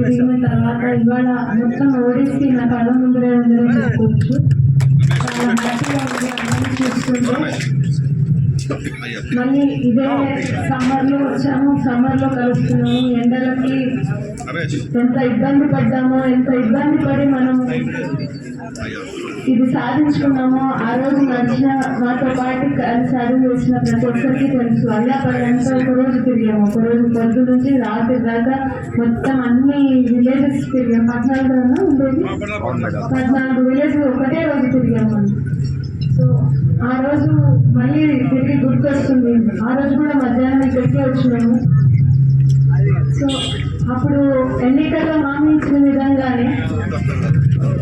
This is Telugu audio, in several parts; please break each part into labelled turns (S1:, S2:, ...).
S1: తిరిగిన తర్వాత ఇవాళ మొత్తం ఓడిసి నా కళ్ళ ముందరే ఉందని చెప్పుకోవచ్చు. చాలా హ్యాపీగా ఉంది అందరినీ చూస్తుంటే. మళ్ళీ ఇదే సమ్మర్లో వచ్చాము, సమ్మర్లో కలుస్తున్నాము. ఎండలకి ఎంత ఇబ్బంది పడ్డామో, ఎంత ఇబ్బంది పడి మనం ఇది సాధించుకున్నామో ఆ రోజు మధ్య మాతో పాటు కలిసి అడుగు వేసిన ప్రతి ఒక్కరికి తెలుసు. అలా పడంతా ఒకరోజు తిరిగాము, ఒకరోజు పొద్దు నుంచి రాత్రి దాకా మొత్తం అన్ని విలేజెస్ తిరిగాము. 14 ఉండేది, 14 విలేజ్ ఒకటే రోజు తిరిగాము. సో ఆ రోజు మళ్ళీ తిరిగి గుర్తొస్తుంది. ఆ రోజు కూడా మధ్యాహ్నం ఇక్కడికే వచ్చినాము. సో అప్పుడు ఎన్నికల్లో హామీ ఇచ్చిన విధంగానే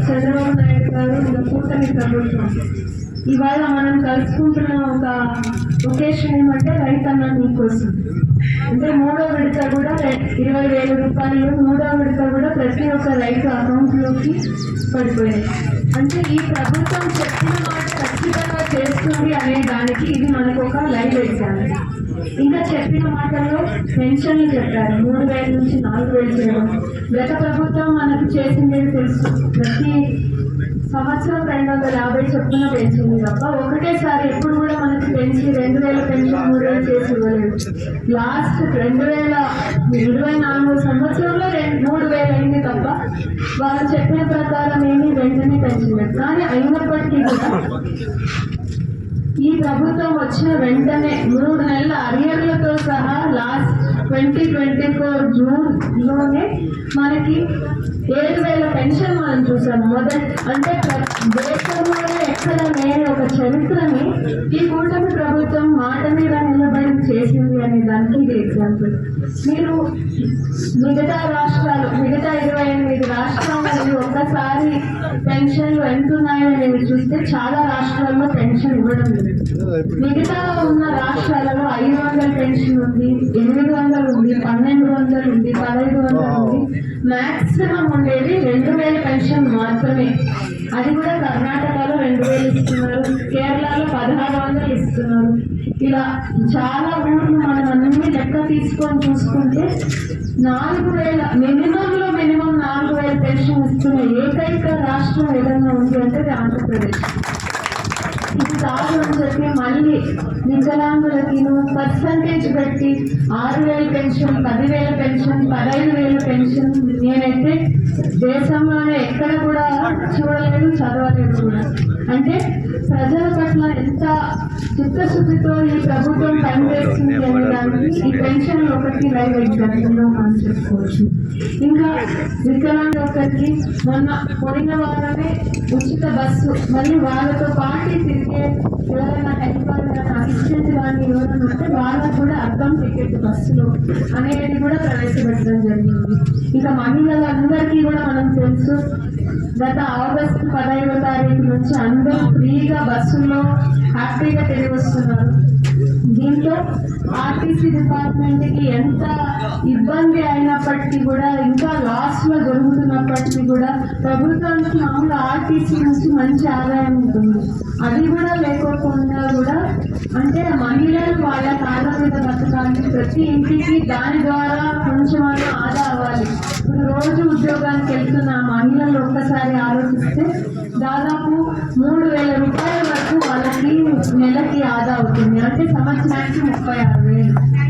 S1: చంద్రబాబు నాయుడు గారు కూటమి ప్రభుత్వం ఇవాళ మనం కలుసుకుంటున్న ఒక ఒకేషన్ ఏమంటే రైతన్న మీకోసం. అంటే 3వ విడత కూడా 20,000 రూపాయలు, 3వ విడత కూడా ప్రతి ఒక్క రైతు అకౌంట్లోకి పడిపోయాయి. అంటే ఈ ప్రభుత్వం చెప్పిన మాట ఖచ్చితంగా చేస్తుంది అనే దానికి ఇది మనకు ఒక లైవ్ ఎగ్జాంపుల్. ఇంకా చెప్పిన మాటల్లో పెన్షన్లు చెప్పారు, 3,000 నుంచి 4,000 చేయడం. గత ప్రభుత్వం మనకు చేసింది తెలుసు, ప్రతి సంవత్సరం 250 చొప్పున పెంచింది తప్ప ఒకటేసారి ఎప్పుడు కూడా మనకి పెంచి 2,000 పెన్షన్ 3,000 చేసి ఇవ్వలేదు. లాస్ట్ 2024 సంవత్సరంలో 3,000 అయింది తప్ప వాళ్ళు చెప్పిన ప్రకారం ఏమీ వెంటనే పెంచలేదు. కానీ అయినప్పటికీ కూడా ఈ ప్రభుత్వం వచ్చిన వెంటనే 3 నెలల అరియర్లతో సహా లాస్ట్ 2024 జూన్లోనే మనకి 7,000 పెన్షన్ మనం చూసాము. అంటే దేశంలోనే ఎక్కడ లేని ఒక చరిత్రని ఈ కూటమి ప్రభుత్వం మాట మీద నిలబడి చేసింది అనే దానికి ఇది ఎగ్జాంపుల్. మీరు మిగతా 28 రాష్ట్రాలలో ఒక్కసారి పెన్షన్లు ఎంత ఉన్నాయో అనేవి చూస్తే చాలా రాష్ట్రాల్లో పెన్షన్ ఇవ్వడం లేదు. మిగతా ఉన్న రాష్ట్రాలలో 500 పెన్షన్ ఉంది, 800 ఉంది, 1,200 ఉంది, 1,500 ఉంది. మ్యాక్సిమం ఉండేది 2,000 పెన్షన్ మాత్రమే. అది కూడా కర్ణాటకలో 2,000 ఇస్తున్నారు, కేరళలో 1,600 ఇస్తున్నారు. ఇలా చాలా ఊర్లు మనం అన్ని లెక్క తీసుకొని చూసుకుంటే 4,000 మినిమం 4,000 పెన్షన్ ఇస్తున్న ఏకైక రాష్ట్రం ఏదైనా ఉంది అంటే అది ఆంధ్రప్రదేశ్. ఇది కాదు అని చెప్పి మళ్ళీ వికలాంగులకి పర్సంటేజ్ పెట్టి 6,000 పెన్షన్, 10,000 పెన్షన్, 15,000 పెన్షన్ నేనైతే దేశంలోనే ఎక్కడ కూడా చూడలేదు, చదవలేదు కూడా. అంటే ప్రజల పట్ల ఎంత చిత్తశుద్ధితో ఈ ప్రభుత్వం పనిచేస్తుంది అనే దానికి ఈ పెన్షన్ ఒకటి లైవ్ ఎగ్జాంపుల్గా మనం చెప్పుకోవచ్చు. ఇంకా వికలాంగ ఒక్కరికి పోయిన వారమే ఉచిత బస్సు, మళ్ళీ వాళ్ళతో పాటు తిరిగే ఎవరైనా హెల్పర్ కానీ అసిస్టెంట్ కానీ ఎవరైనా ఉంటే వాళ్ళకు కూడా అర్థం టికెట్ బస్సులో అనేది కూడా ప్రవేశపెట్టడం జరిగింది. ఇంకా మహిళలందరికీ కూడా మనం తెలుసు, గత ఆగస్టు 15వ తారీఖు నుంచి అందరూ ఫ్రీగా బస్సుల్లో హ్యాపీగా తిరిగి వస్తున్నారు. దీంతో ఆర్టీసీ డిపార్ట్మెంట్కి ఎంత ఇబ్బంది అయినప్పటికీ కూడా, ఇంకా లాస్లో జరుగుతున్నప్పటికీ కూడా ప్రభుత్వానికి మామూలు ఆర్టీసీ నుంచి మంచి ఆదాయం ఉంటుంది. అది కూడా లేకోకుండా కూడా అంటే మహిళలు వాళ్ళ కాళ్ళ మీద బతకాలి, ప్రతి ఇంటికి దాని ద్వారా కొంచెం ఆదా అవ్వాలి. ఇప్పుడు రోజు ఉద్యోగానికి వెళ్తున్న మహిళలు ఒక్కసారి ఆలోచిస్తే దాదాపు 3,000 రూపాయల వరకు వాళ్ళకి నెలకి ఆదా అవుతుంది. అంటే సంవత్సరానికి 36,000.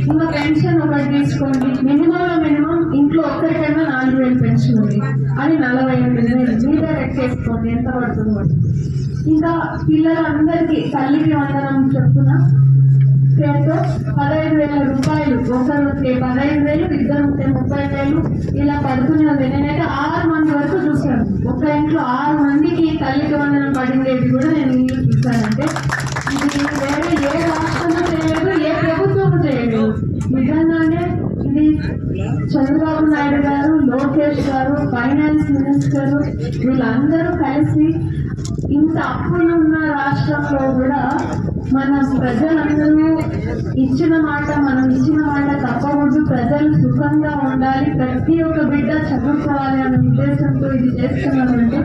S1: ఇంకా పెన్షన్ ఒకటి తీసుకోండి, మినిమం ఇంట్లో ఒక్కరికైనా 4,000 పెన్షన్ ఉంది, అది 48,000 మీద లెక్కేసుకోండి ఎంత పడుతుందో. ఇంకా పిల్లలందరికీ తల్లికి వందనం చెప్పున పేరుతో 15,000 రూపాయలు, ఒకరికి 15,000, ఇద్దరు ఉంటే 30,000 ఇలా పడుతున్నది. నేనైతే 6 మంది వరకు చూశాను. ఒక ఇంట్లో 6 మందికి తల్లికి వందనం పడిండేది కూడా నేను చూశానంటే ఇది వేరే ఏ రాష్ట్రంలో చేయలేదు, ఏ ప్రభుత్వం చేయలేదు. నిజంగానే ఇది చంద్రబాబు నాయుడు గారు, లోకేష్ గారు, ఫైనాన్స్ మినిస్టర్ వీళ్ళందరూ కలిసి ఇంత అప్పులు ఉన్న రాష్ట్రంలో కూడా మన ప్రజలందరూ ఇచ్చిన మాట తప్పకూడదు, ప్రజలు సుఖంగా ఉండాలి, ప్రతి ఒక్క బిడ్డ చదువుకోవాలి అనే ఉద్దేశంతో ఇది చేస్తున్నామంటే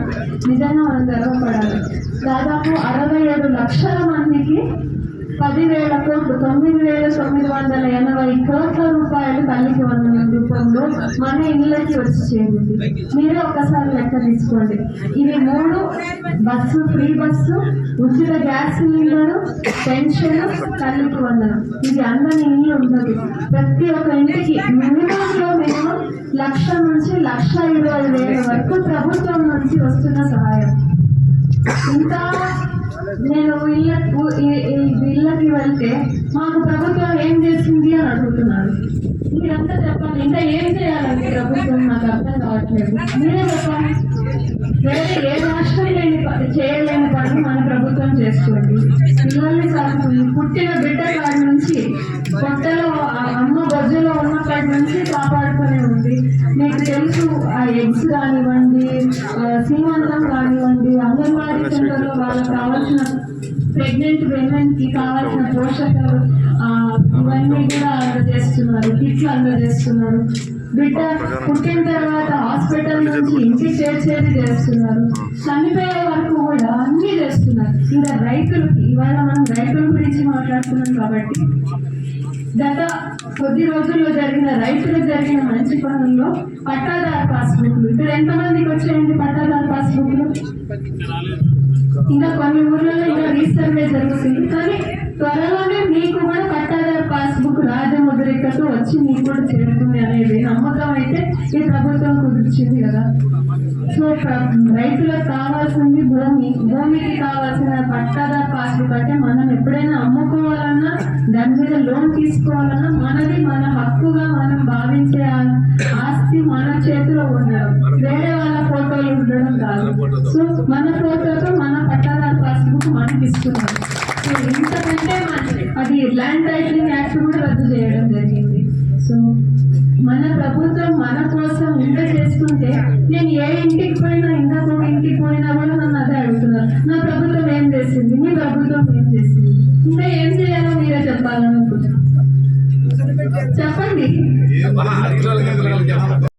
S1: నిజంగా మనం గర్వపడాలి. దాదాపు 67 లక్షల మందికి 10,000 కోట్లు 9,980 కోట్ల రూపాయలు తల్లికి వందనం రూపంలో మన ఇళ్ళకి వచ్చి చేరింది. మీరే ఒకసారి లెక్క తీసుకోండి. ఇవి 3 బస్సు, ఫ్రీ బస్సు, ఉచిత గ్యాస్ సిలిండర్, పెన్షన్, తల్లికి వందనం. ఇది అందరి ఇల్లు ఉంటుంది. ప్రతి ఒక్క ఇంటికి మినిమంలో మినిమం 1,00,000 నుంచి 1,20,000 వరకు ప్రభుత్వం నుంచి వస్తున్న సహాయం. ఇంకా నేను ఇళ్ళకి వెళ్తే మాకు ప్రభుత్వం ఏం చేసింది అని అడుగుతున్నారు. మీరంతా చెప్పండి, ఇంకా ఏం చేయాలండి ప్రభుత్వం? నాకు అర్థం కావట్లేదు. మీరే చెప్పండి. వేరే ఏ రాష్ట్రం చేయలేని పని మన ప్రభుత్వం చేస్తుంది. పిల్లల్ని పుట్టిన బిడ్డ కాడి నుంచి పొట్టలో అమ్మ బొజ్జలో ఉన్నప్పటి నుంచి కాపాడుతూనే ఉంది. మీకు తెలుసు, ఆ ఎగ్స్ కానివ్వండి, సీమంతం కానివ్వండి, అంగన్వాడీ సెంటర్లో వాళ్ళకి కావాల్సిన ప్రెగ్నెంట్ విమెన్ కి కావాల్సిన పోషకాలు ఇవన్నీ కూడా అందజేస్తున్నారు, కిట్లు అందజేస్తున్నారు. బిడ్డ పుట్టిన తర్వాత హాస్పిటల్ నుంచి ఇంటికి చేర్చేది చేస్తున్నారు. చనిపోయే వరకు కూడా అన్ని చేస్తున్నారు. ఇంకా రైతులకి, ఇవాళ మనం రైతుల గురించి మాట్లాడుతున్నాం కాబట్టి గత కొద్ది రోజుల్లో రైతులకు జరిగిన మంచి పనుల్లో పట్టాదారు పాస్బుక్లు. ఇప్పుడు ఎంతమందికి వచ్చాయండి పట్టాదారు పాస్బుక్లు? ఇంకా కొన్ని ఊర్లలో ఇంకా రీసర్వే జరుగుతుంది. కానీ త్వరలోనే మీకు కూడా పట్టాదారు పాస్బుక్ రాజముద్రికతో వచ్చి మీకు కూడా చేరుతుంది అనేది నమ్మకం అయితే ఈ ప్రభుత్వం కుదిర్చింది కదా. సో రైతులకు కావాల్సింది భూమికి కావాల్సిన పట్టాదారు పాస్బుక్. అంటే మనం ఎప్పుడైనా అమ్ముకోవాలన్నా, దాని మీద లోన్ తీసుకోవాలన్నా మనది మన హక్కుగా మనం భావించే ఆస్తి మన చేతిలో ఉండడం, వేరే వాళ్ళ ఫోటోలు ఉండడం కాదు. సో మన ఫోటోతో మన పట్టాదారు పాస్బుక్ మనకి ఇస్తున్నారు. సో ఇంతకంటే అది ల్యాండ్ టైటిలింగ్ యాక్ట్ కూడా రద్దు చేయడం జరిగింది. సో మన ప్రభుత్వం మన కోసం ఇంత చేసుకుంటే నేను ఏ ఇంటికి పోయినా, ఇంకొక ఇంటికి పోయినా కూడా నన్ను అదే అడుగుతున్నారు, నా ప్రభుత్వం ఏం చేసింది, మీ ప్రభుత్వం ఏం చేసింది? ఇంకా ఏం చేయాలో మీరే చెప్పాలనుకుంటున్నాను. చెప్పండి.